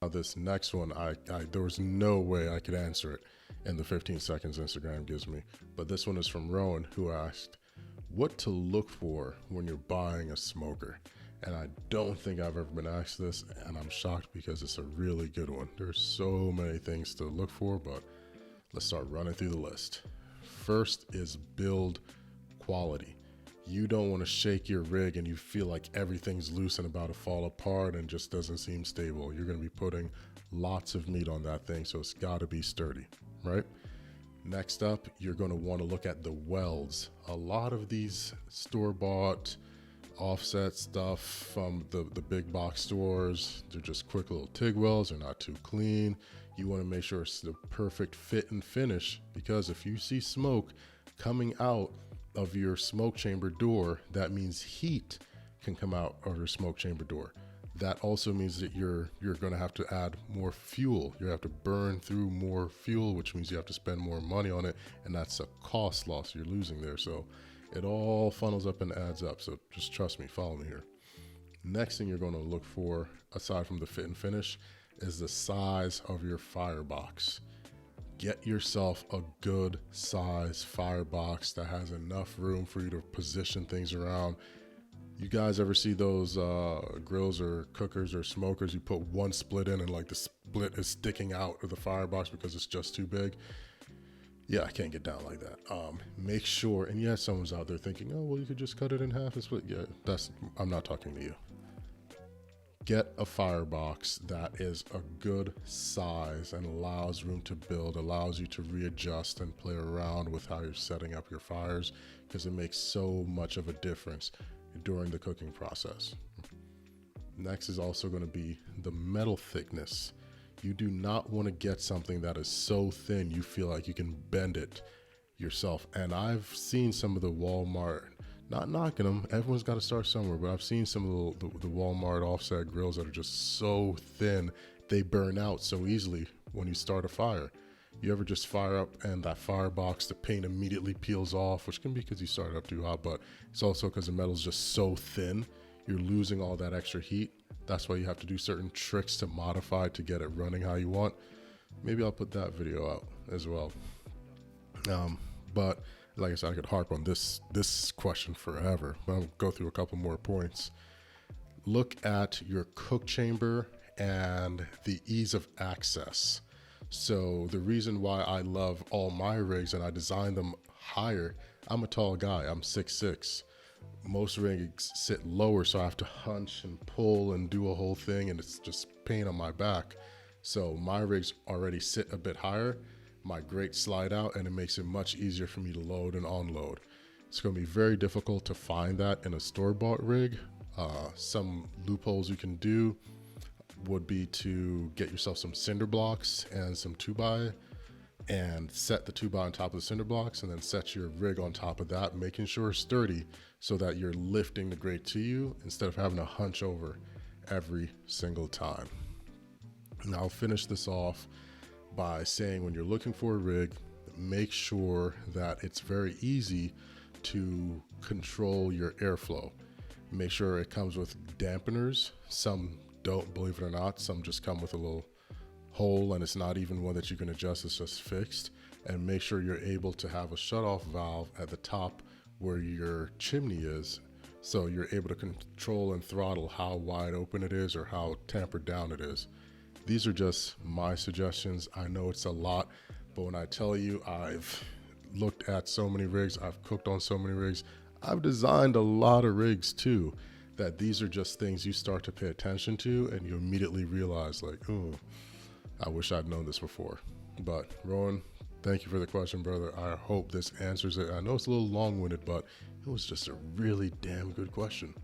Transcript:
Now this next one, there was no way I could answer it in the 15 seconds Instagram gives me. But this one is from Rowan, who asked, what to look for when you're buying a smoker? And I don't think I've ever been asked this, and I'm shocked because it's a really good one. There's so many things to look for, but let's start running through the list. First is build quality. You don't want to shake your rig and you feel like everything's loose and about to fall apart and just doesn't seem stable. You're going to be putting lots of meat on that thing, so it's got to be sturdy, right? Next up, you're going to want to look at the welds. A lot of these store-bought offset stuff from the big box stores, they're just quick little TIG welds. They're not too clean. You want to make sure it's the perfect fit and finish, because if you see smoke coming out of your smoke chamber door, that means heat can come out of your smoke chamber door. That also means that you're going to have to add more fuel. You have to burn through more fuel, which means you have to spend more money on it, and that's a cost loss you're losing there. So it all funnels up and adds up. So just trust me, follow me here. Next thing you're going to look for, aside from the fit and finish, is the size of your firebox. Get yourself a good size firebox that has enough room for you to position things around. You guys ever see those grills or cookers or smokers? You put one split in and like the split is sticking out of the firebox because it's just too big. Yeah, I can't get down like that. Make sure, and yeah, someone's out there thinking, oh, well, you could just cut it in half and split. Yeah, I'm not talking to you. Get a firebox that is a good size and allows room to build, allows you to readjust and play around with how you're setting up your fires, because it makes so much of a difference during the cooking process. Next is also going to be the metal thickness. You do not want to get something that is so thin you feel like you can bend it yourself. And I've seen some of the Walmart, not knocking them, everyone's got to start somewhere, but I've seen some of the Walmart offset grills that are just so thin, they burn out so easily when you start a fire. You ever just fire up and that firebox, the paint immediately peels off, which can be because you started up too hot, but it's also because the metal's just so thin, you're losing all that extra heat. That's why you have to do certain tricks to modify to get it running how you want. Maybe I'll put that video out as well. But like I said, I could harp on this question forever, but I'll go through a couple more points. Look at your cook chamber and the ease of access. So the reason why I love all my rigs and I designed them higher, I'm a tall guy, I'm 6'6". Most rigs sit lower, so I have to hunch and pull and do a whole thing, and it's just pain on my back. So my rigs already sit a bit higher. My grates slide out, and it makes it much easier for me to load and unload. It's going to be very difficult to find that in a store-bought rig. Some loopholes you can do would be to get yourself some cinder blocks and some 2x, and set the 2x on top of the cinder blocks, and then set your rig on top of that, making sure it's sturdy so that you're lifting the grate to you instead of having to hunch over every single time. Now I'll finish this off by saying, when you're looking for a rig, make sure that it's very easy to control your airflow. Make sure it comes with dampeners. Some don't, believe it or not. Some just come with a little hole, and it's not even one that you can adjust, it's just fixed. And make sure you're able to have a shutoff valve at the top where your chimney is, so you're able to control and throttle how wide open it is or how tampered down it is. These are just my suggestions. I know it's a lot, but when I tell you I've looked at so many rigs, I've cooked on so many rigs, I've designed a lot of rigs too, that these are just things you start to pay attention to and you immediately realize like, oh, I wish I'd known this before. But Rowan, thank you for the question, brother. I hope this answers it. I know it's a little long-winded, but it was just a really damn good question.